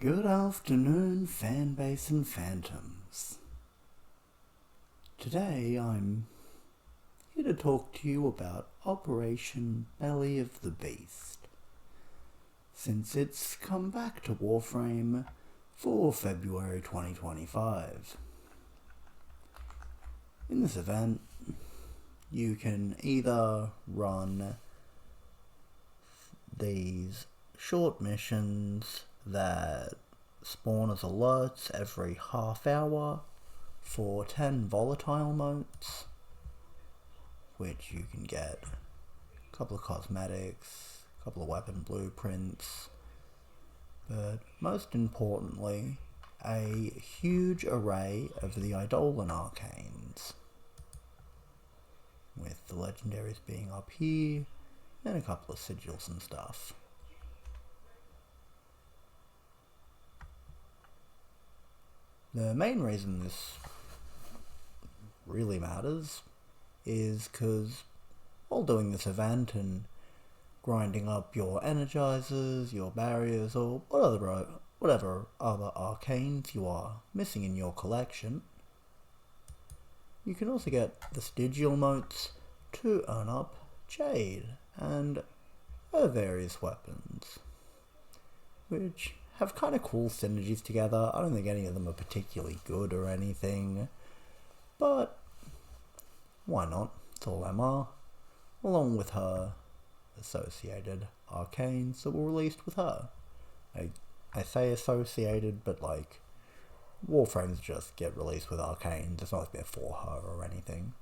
Good afternoon, fanbase and phantoms. Today I'm here to talk to you about Operation Belly of the Beast, since it's come back to Warframe for February 2025. In this event, you can either run these short missions that spawn as alerts every half hour for 10 volatile motes, which you can get a couple of cosmetics, a couple of weapon blueprints, but most importantly, a huge array of the Eidolon arcanes, with the legendaries being up here, and a couple of sigils and stuff. The main reason this really matters is because while doing this event and grinding up your energizers, your barriers, or whatever other arcanes you are missing in your collection, you can also get vestigial motes to earn up jade and various weapons, which have kind of cool synergies together. I don't think any of them are particularly good or anything, but why not? It's all MR, along with her associated arcanes that were released with her. I say associated, but like, warframes just get released with arcanes. It's not like they're for her or anything.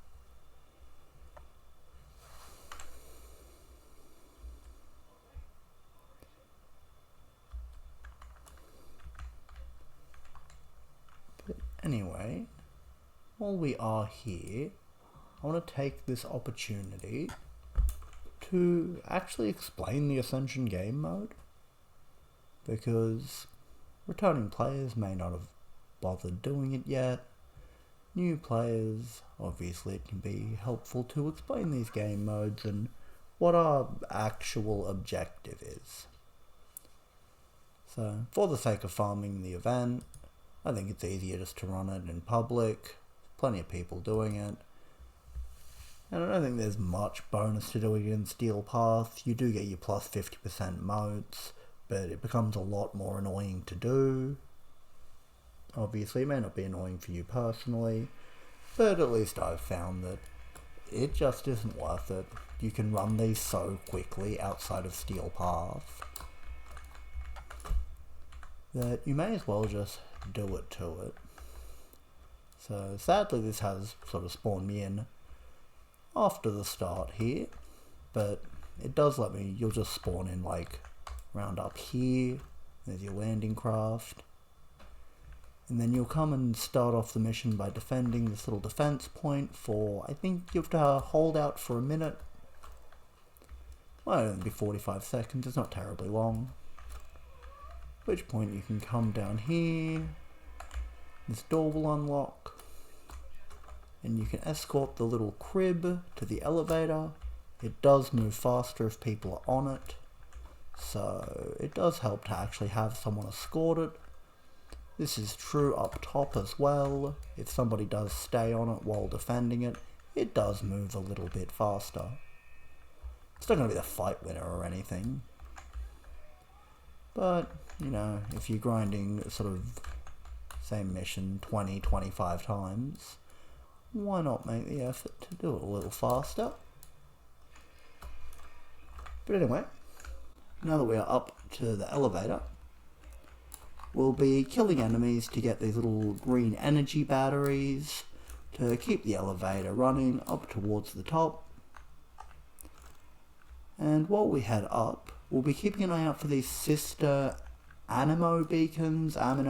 Anyway, while we are here, I want to take this opportunity to actually explain the Ascension game mode, because returning players may not have bothered doing it yet. New players, obviously it can be helpful to explain these game modes and what our actual objective is. So, for the sake of farming the event, I think it's easier just to run it in public. Plenty of people doing it. And I don't think there's much bonus to doing it in Steel Path. You do get your plus 50% motes, but it becomes a lot more annoying to do. Obviously, it may not be annoying for you personally, but at least I've found that it just isn't worth it. You can run these so quickly outside of Steel Path that you may as well just do it to it. So sadly this has sort of spawned me in after the start here, but it does let me, you'll just spawn in like round up here, there's your landing craft, and then you'll come and start off the mission by defending this little defense point for, I think you have to hold out for a minute. Might only be 45 seconds, it's not terribly long. At which point you can come down here, this door will unlock, and you can escort the little crib to the elevator. It does move faster if people are on it, so it does help to actually have someone escort it. This is true up top as well. If somebody does stay on it while defending it, it does move a little bit faster. It's not going to be the fight winner or anything, but you know, if you're grinding sort of same mission 20-25 times, why not make the effort to do it a little faster? But anyway, now that we are up to the elevator, we'll be killing enemies to get these little green energy batteries to keep the elevator running up towards the top. And while we head up, we'll be keeping an eye out for these sister amino beacons. I'm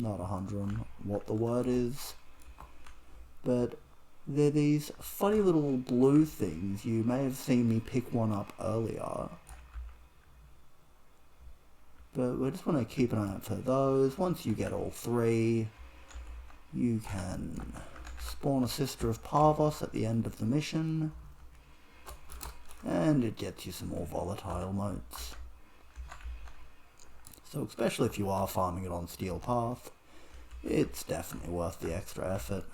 not 100 on what the word is, but they're these funny little blue things. You may have seen me pick one up earlier, but we just want to keep an eye out for those. Once you get all three, you can spawn a Sister of Parvos at the end of the mission, and it gets you some more volatile motes. So especially if you are farming it on Steel Path, it's definitely worth the extra effort.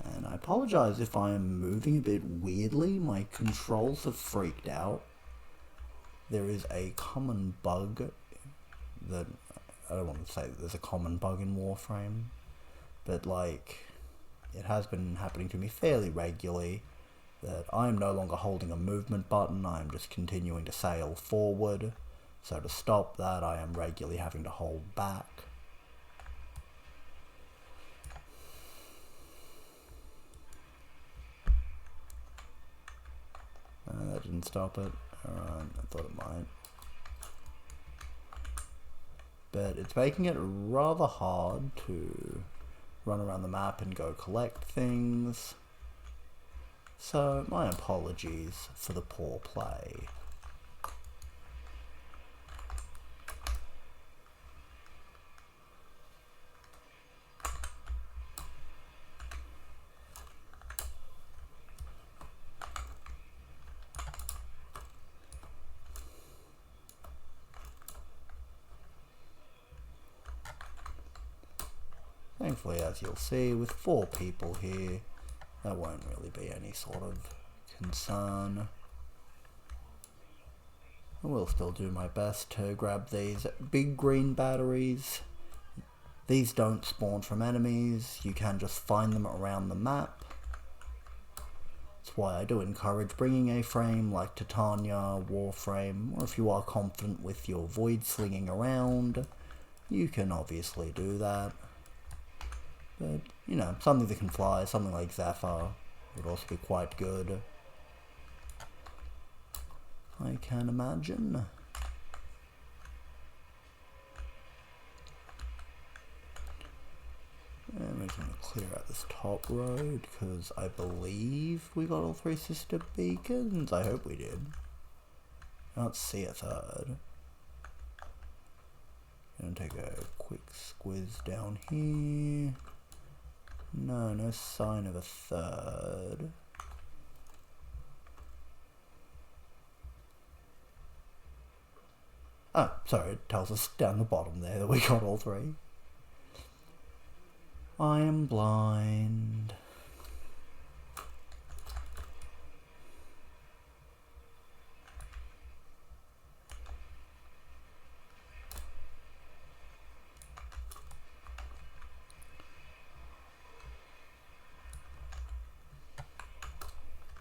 And I apologise if I am moving a bit weirdly, my controls have freaked out. There is a common bug that, I don't want to say that there's a common bug in Warframe, but like, it has been happening to me fairly regularly, that I'm no longer holding a movement button, I'm just continuing to sail forward. So to stop that, I am regularly having to hold back. That didn't stop it. Alright, I thought it might. But it's making it rather hard to run around the map and go collect things. So, my apologies for the poor play. Thankfully, as you'll see, with 4 people here, there won't really be any sort of concern. I will still do my best to grab these big green batteries. These don't spawn from enemies, you can just find them around the map. That's why I do encourage bringing a frame like Titania, Warframe, or if you are confident with your void slinging around, you can obviously do that. But, you know, something that can fly, something like Zephyr would also be quite good, I can imagine. And we're going to clear out this top road, because I believe we got all 3 sister beacons. I hope we did. I don't see a third. Gonna take a quick squiz down here. No, no sign of a third. Oh, sorry, it tells us down the bottom there that we got all 3. I am blind.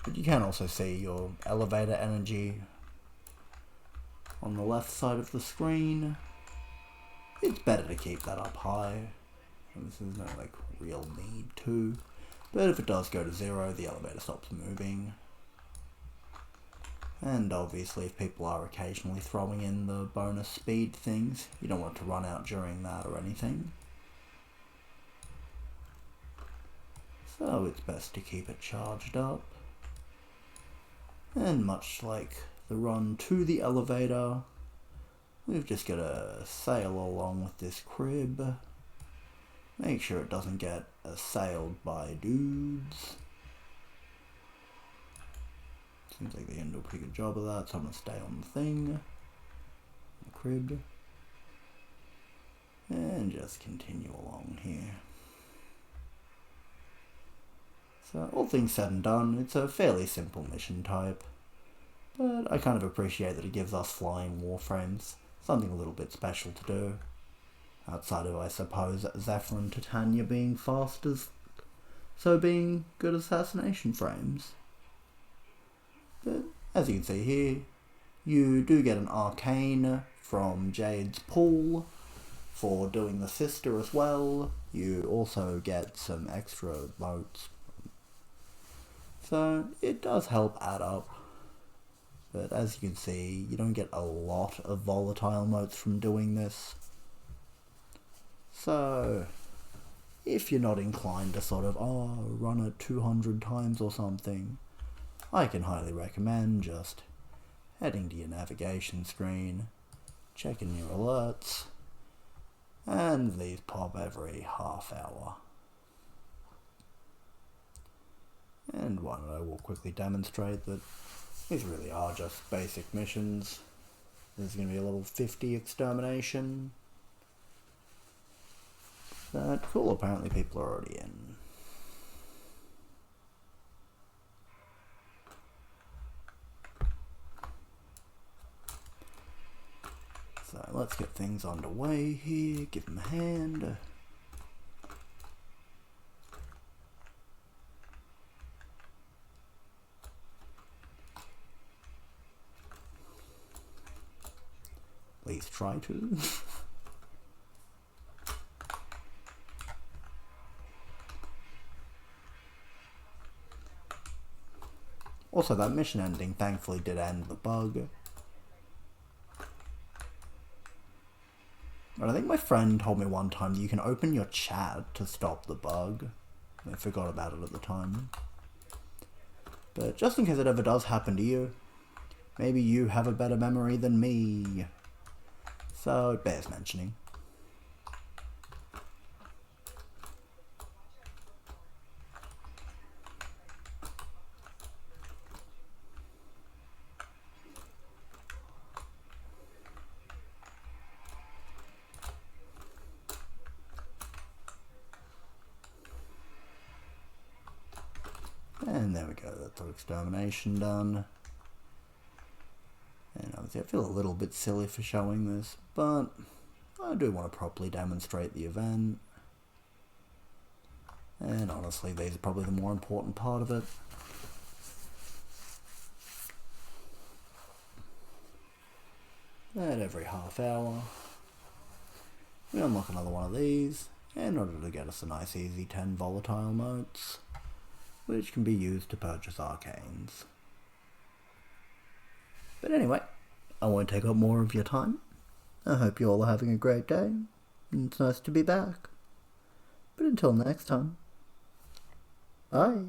But you can also see your elevator energy on the left side of the screen. It's better to keep that up high. There's no like real need to. But if it does go to 0, the elevator stops moving. And obviously if people are occasionally throwing in the bonus speed things, you don't want it to run out during that or anything. So it's best to keep it charged up. And much like the run to the elevator, we've just got to sail along with this crib. Make sure it doesn't get assailed by dudes. Seems like they can do a pretty good job of that, so I'm going to stay on the thing. The crib. And just continue along here. So, all things said and done, it's a fairly simple mission type. But I kind of appreciate that it gives us flying warframes something a little bit special to do. Outside of, I suppose, Zephyr and Titania being fast as... so being good assassination frames. But, as you can see here, you do get an arcane from Jade's pool for doing the sister as well. You also get some extra motes. So, it does help add up. But as you can see, you don't get a lot of volatile motes from doing this. So, if you're not inclined to sort of, run it 200 times or something, I can highly recommend just heading to your navigation screen, checking your alerts, and these pop every half hour. And one I will quickly demonstrate that these really are just basic missions. There's going to be a level 50 extermination. That cool, apparently people are already in. So let's get things underway here, give them a hand. At least try to. Also, that mission ending thankfully did end the bug. But I think my friend told me one time that you can open your chat to stop the bug. I forgot about it at the time. But just in case it ever does happen to you, maybe you have a better memory than me. So it bears mentioning. And there we go, that's our extermination done. And obviously I feel a little bit silly for showing this, but I do want to properly demonstrate the event. And honestly, these are probably the more important part of it. At every half hour, we unlock another one of these in order to get us a nice easy 10 volatile motes, which can be used to purchase arcanes. But anyway, I won't take up more of your time. I hope you all are having a great day, and it's nice to be back. But until next time, bye.